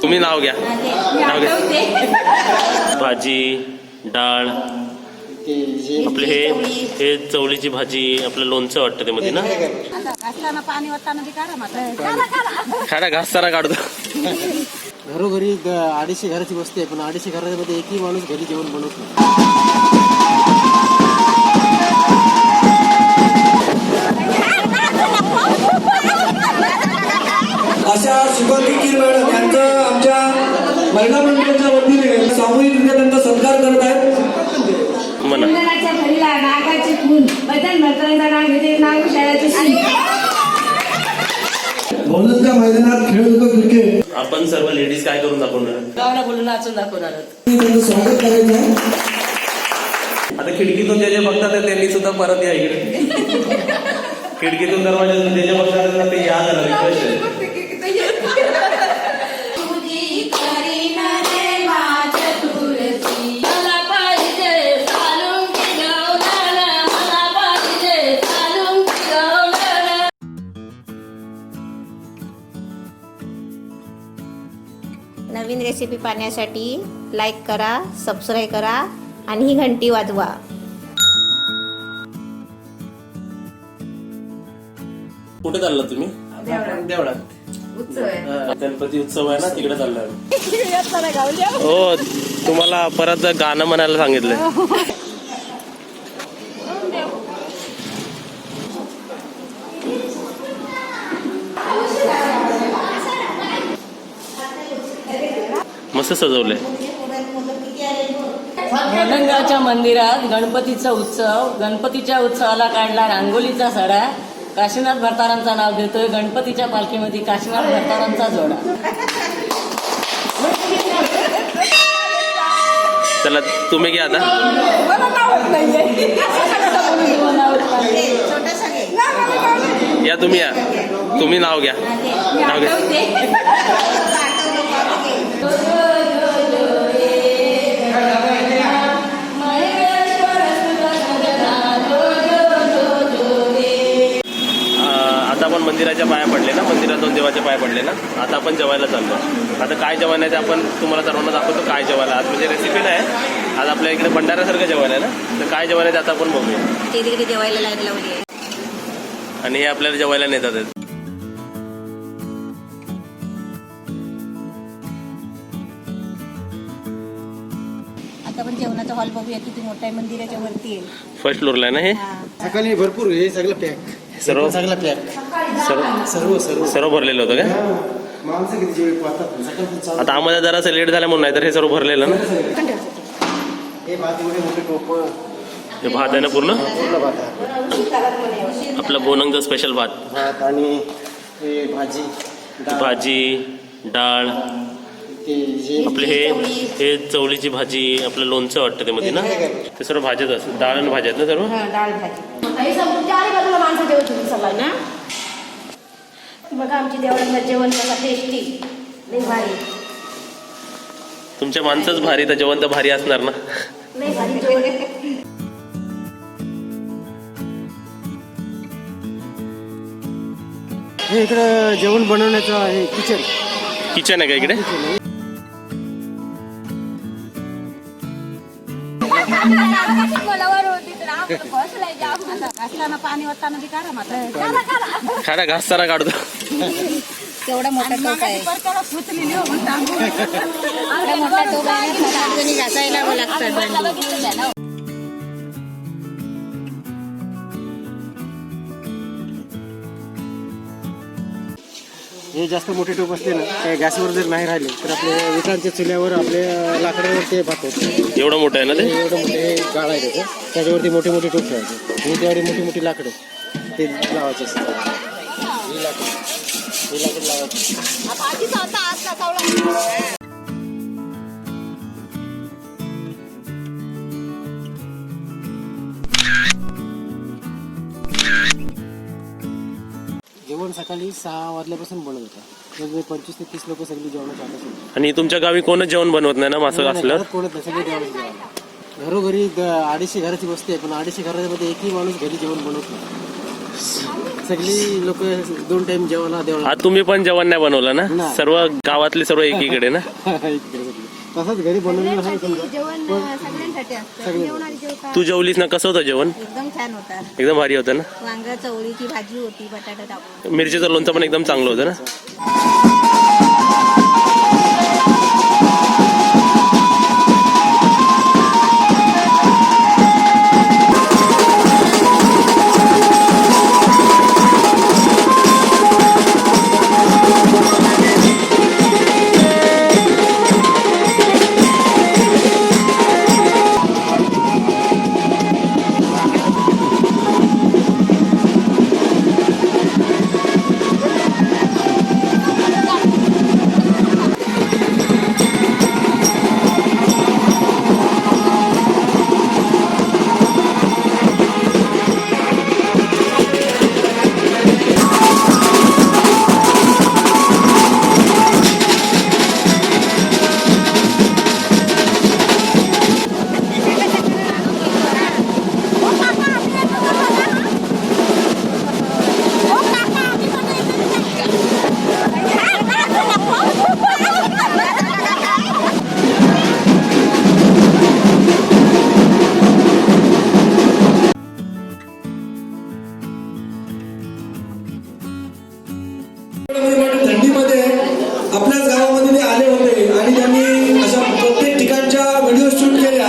तुम्ही नाव घ्या. भाजी, डाळ, आपले हे चवळीची भाजी, आपलं लोणचं वाटतं ते मध्ये ना. खाडा घासताना काढतो. घरोघरी 250 घराची वस्ती आहे, पण 250 घरामध्ये एकही माणूस घरी जेवण बनवत नाही. अशा सुगंधी किर मॅडम यांचं आमच्या महिला मंडळाच्या वतीने सामूहिकरित्या त्यांचा सत्कार करत आहेत. मंगलाच्या भरीला नागाचे खून बदल मर्तनाचा नाग घेते नाग शाळेचे भोजनच्या मैदानात खेळत होतो क्रिकेट. आपण सर्व लेडीज काय करून दाखवणार? गावला बोलून नाचून दाखवणार. त्यांचं स्वागत करायचं आहे. आता खिडकीतून जे बघतात त्यांनी सुद्धा परत या इकडे. खिडकीतून दरवाजातून जे बघतात ते या जरा रिक्वेस्ट आहे. नवीन रेसिपी पाहण्यासाठी लाईक करा, सबस्क्राईब करा आणि ही घंटी वाजवा. कुठे चालला तुम्ही? देवळात गणपती उत्सव आहे ना, तिकडे चाललाय. हो, तुम्हाला परत गाणं म्हणायला सांगितलंय. मस्त सजवलंय. धरणगावच्या मंदिरात गणपतीचा उत्सव. गणपतीच्या उत्सवाला काढला रांगोलीचा सडा. काशीनाथ भरतारांचा नाव घेतोय. गणपतीच्या पालखीमध्ये काशीनाथ भरतारांचा जोडा. चला तुम्ही घ्या आता. या तुम्ही या. तुम्ही नाव घ्या. नाव घ्या. आता आपण मंदिराच्या पाया पडले ना, मंदिरातून देवाच्या पाया पडले ना. आता आपण जेवायला चाललो. आता काय जेवण आहे ते आपण तुम्हाला सर्वांना दाखवतो. काय जेवायला आज म्हणजे रेसिपी नाही, आज आपल्या इकडे भंडाऱ्यासारखं जेवण आहे ना. तर काय जेवण आहे ते आता आपण बघूया. तिकडे जेवायला लाईन लावली आहे आणि हे आपल्याला जेवायला नेतात आहेत. आता आपण जेवणाचा हॉल बघूया किती मोठा आहे. मंदिराच्या वरती आहे. फर्स्ट फ्लोअरला आहे ना हे. सकाळी भरपूर हे सगळं पॅक. सर्व सगळं पॅक. सर्व भरलेलं होतं का? माणसं किती जेवण पाहतात सकाळी. आता आम्हाला जरासं लेट झालं म्हणून, नाही तर हे सर्व भरलेलं ना. हे भात एवढे मोठे टोप. हे भात आहे ना पूर्ण भात आहे. आपलं बोनंगचं स्पेशल भात. भात आणि हे भाजी, डाळ, ते जे आपले हे चवळीची भाजी, आपलं लोणचं वाटतं ते मध्ये ना. ते सर्व भाज्याच असतात. डाळ आणि भाज्यात ना सर्व. डाळ भाजी. चारी बाजूला माणसं जेवत होती सगळं ना. बघा आमची देवळातलं जेवण कसं टेस्टी, लई भारी. तुमच्या माणसंच भारी, तर जेवण तर भारी असणार ना. लई भारी जेवण. हे इकडं जेवण बनवण्याचं हे किचन आहे का इकडे? खाडा घासताना काढतो. तेवढा मोठा टोप आहे. मोठा टोप आहे. घासायला लागतात. हे जास्त मोठे टोप असले ना, त्या गॅसवर जर नाही राहिले तर आपल्या विटांच्या चुल्यावर आपल्या लाकडावर ते भात. एवढं मोठं आहे ना ते. एवढं मोठे हे गाळ आहे त्याचं. त्याच्यावरती मोठे मोठे टोप ठेवायचे. हे तेवढी मोठी मोठी लाकडं ते लावायचे असतात. ही लाकड लावायची. जेवण सकाळी 6 वाजल्यापासून बनवत होता. 25 ते 30 लोक सगळी जेवणाच्या आत. आणि तुमच्या गावी कोणच जेवण बनवत नाही ना मासं असल्यावर? कोणच नाही, सगळे जेवण. घरोघरी 250 घराची वस्ती आहे, पण 250 घरामध्ये एकही माणूस घरी जेवण बनवत नाही. सगळी लोक 2 टाइम जेवायला देवाला आज तुम्ही पण जेवण नाही बनवलं ना? नाही. सर्व गावातले सर्व एकीकडे ना? तसंच घरी बनवलेलं आहे समजा. जेवण सगळ्यांसाठी असतं जेवणारी जेवतात तू जेवलीस ना? कसं होतं जेवण? एकदम छान होता एकदम भारी होतं ना? वांग चवळीची भाजी होती बटाटा टाकून मिरचीचं लोणचं पण एकदम चांगलं होतं ना? थंडीमध्ये आपल्याच गावामध्ये ते आले होते आणि त्यांनी अशा प्रत्येक ठिकाणच्या व्हिडिओ शूट केल्या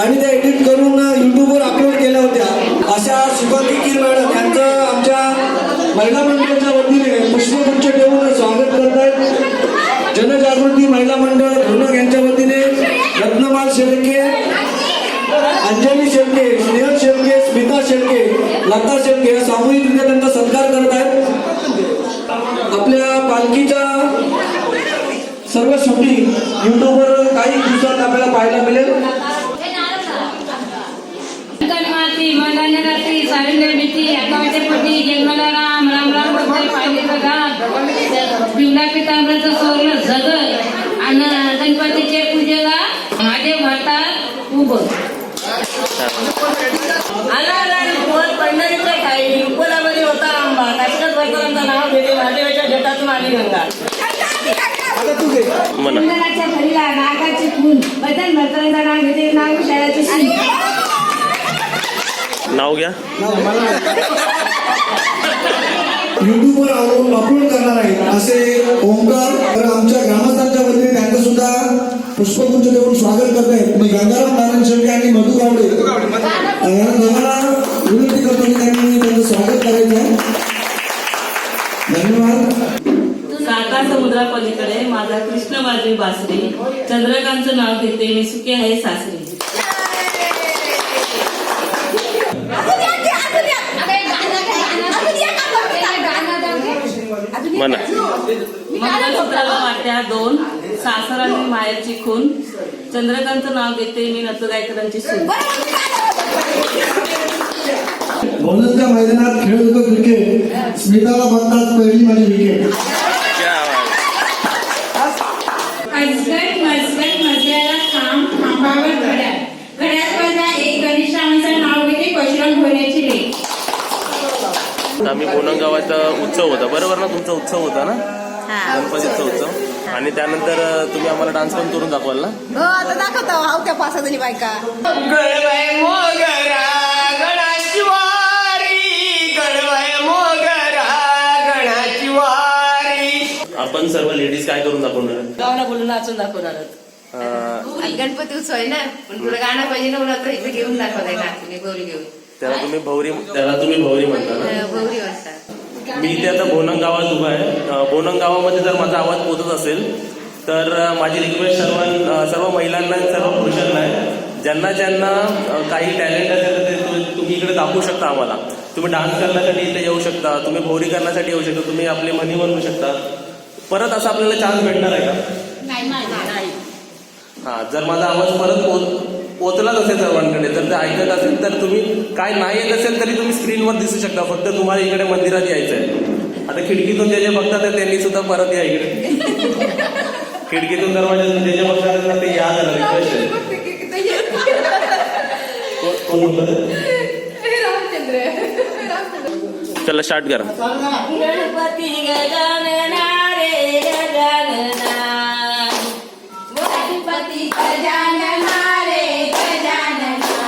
आणि त्या एडिट करून युट्यूबवर अपलोड केल्या होत्या. अशा शुभांगी कीर मॅडम यांचं आमच्या महिला मंडळाच्या वतीने पुष्पगुच्छ देऊन स्वागत करत आहेत. जनजागृती महिला मंडळ धोनक यांच्या वतीने रत्नमाल शेळके, अंजली शेळके, स्नेहल शेळके, स्मिता शेळके, लता शेळके सामूहिकरित्या त्यांचा सत्कार करत आहेत. आपल्या पालखीच्या सर्व शूटिंग युट्यूबवर काही दिवसात आपल्याला पाहायला मिळेल. माती मदान्य रात्री साविंद्र भीती अकावाच्या पती जन्मला राम राम राम बोलते पाहिलेलं गात पिवळा पितांबराचं सोरलं जगत आणि गणपतीचे पूजेला महादेव घाटात उभं आला पंढरीच्या ठाई अकोलामध्ये होता आंबा काशीनाथ भरकरांचं नाव घेते महादेवाच्या जटातून आली गंगा. म्हणा. कुंदनाच्या भरीला नागाची खून बदन भरकरांचं नाव घेते नाग विषयाची सीन नाव घ्या. युट्यूबवर अपलोड करणार आहेत असे ओंकार तर आमच्या ग्रामस्थांच्या वतीने त्यांचं सुद्धा पुष्पगुच्छ देऊन स्वागत करत आहेत. मी गंगाराम नारायण शेळके आणि मधु गावडे या दोघांना विनंती करतो की त्यांनी त्यांचं स्वागत करायचं आहे. धन्यवाद. साता समुद्रापलीकडे माझा कृष्ण माझी बासरी चंद्रकांतचं नाव घेते मी सुखी आहे सासरी. म्हणा. मंगळसूत्राला वाट्या 2 सासर आणि मायाची खून चंद्रकांतचं नाव घेते मी नतू गायकरांची सून. भोजनच्या मैदानात खेळत होतो क्रिकेट स्मिताला बघताच पहिली माझी विकेट. मजगट मजगट मजल्याला खांब खांबावर घड्याळ घड्याळ माझा एक गणेशांचं नाव घेते पशुराम होण्याची लेख. आम्ही बोनंग गावाचा उत्सव होता बरोबर ना? तुमचा उत्सव होता ना? गणपतीचा उत्सव. आणि त्यानंतर तुम्ही आम्हाला डान्स पण करून दाखवाल ना? हो आता दाखवतो आहो त्या 5 जणी बायका आपण सर्व लेडीज काय करून दाखवणार? गावाला बोलून नाचून दाखवणार आहोत. गणपती उत्सव आहे ना पण तुला गाणं पाहिजे ना मला तर इथे घेऊन दाखवताय नाचून गौरी घेऊन त्याला तुम्ही भवरी म्हणता ना? गौरी वाजता मी इथे आता बोनंग गावात उभा आहे. बोनंग गावामध्ये जर माझा आवाज पोहोचत असेल तर माझी रिक्वेस्ट सर्व महिलांना सर्व पुरुषांना आहे ज्यांना ज्यांना काही टॅलेंट असेल तर ते तुम्ही इकडे दाखवू शकता आम्हाला. तुम्ही डान्स करण्यासाठी इथे येऊ शकता, तुम्ही भोवरी करण्यासाठी येऊ शकता, तुम्ही आपली म्हणी म्हणू शकता. परत असा आपल्याला चान्स भेटणार आहे का? हा, जर माझा आवाज परत पोचलाच असेल सर्वांकडे जर ते ऐकत असेल तर तुम्ही काय नाही येत असेल तरी तुम्ही स्क्रीनवर दिसू शकता. फक्त तुम्हाला इकडे मंदिरात यायचं आहे. आता खिडकीतून जे बघतात त्यांनी सुद्धा परत या इकडे. खिडकीतून दरवाजातून जे बघतात ते या झालं रिक्वेस्ट आहे. कोण बोलत? चला स्टार्ट करा. गणपती गजानना रे गजानना, गणपती गजानना रे गजानना,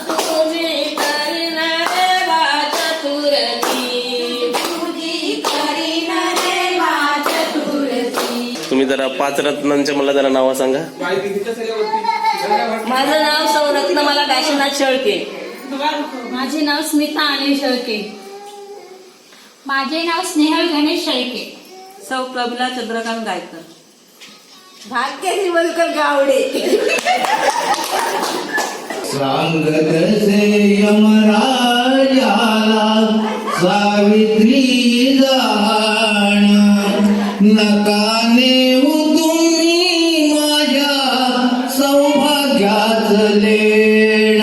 तुझी करीना देवा चतुर्थी, तुझी करीना देवा चतुर्थी. तुम्ही जरा 5 रत्नांचे मला जरा नावं सांगा. माझं नाव सौरत्नमाला काशीनाथ शेळके. माझे नाव स्मिता अनिल शेळके. माझे नाव स्नेहल गणेश शेळके. सौ प्रभला चंद्रकांत गायकर. भाग्यश्री मधुकर गावडे. सांगत से यमराजाला सावित्री जाण, नका नेऊ तुम्ही माझ्या सौभाग्याच लेण.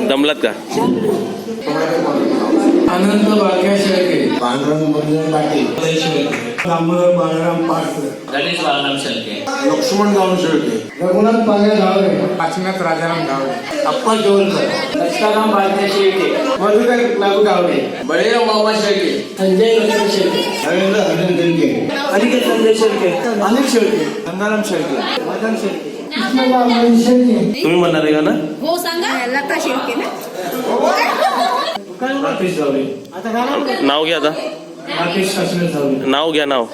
दमलात का? अनंत बाळक्या शेळके. पांडुरंग मुरलीधर पाटील. दामोदर बाळराम पाटकर. गणेश बाळराम शेळके. लक्ष्मण गाव शेळके. रघुनाथ पांग्या धावरे. काशीनाथ राजाराम धावरे. अप्पा जोरकर. दत्ताराम बाळक्या शेळके. मधुकर लागू गावडे. बळीराम मामा शेळके. संजय लक्ष्मण शेळके. रवींद्र हरिन शेळके. अनिकेत संजय शेळके. अनिल शेळके. गंगाराम शेळके. मदन शेळके. कृष्णलाल शेळके. तुम्ही म्हणणार आहे का ना? हो सांगा. लता शेळके ना. राकेश धावरे. नाव घ्या आता. राकेश काशीनाथ धावरे. नाव घ्या नाव.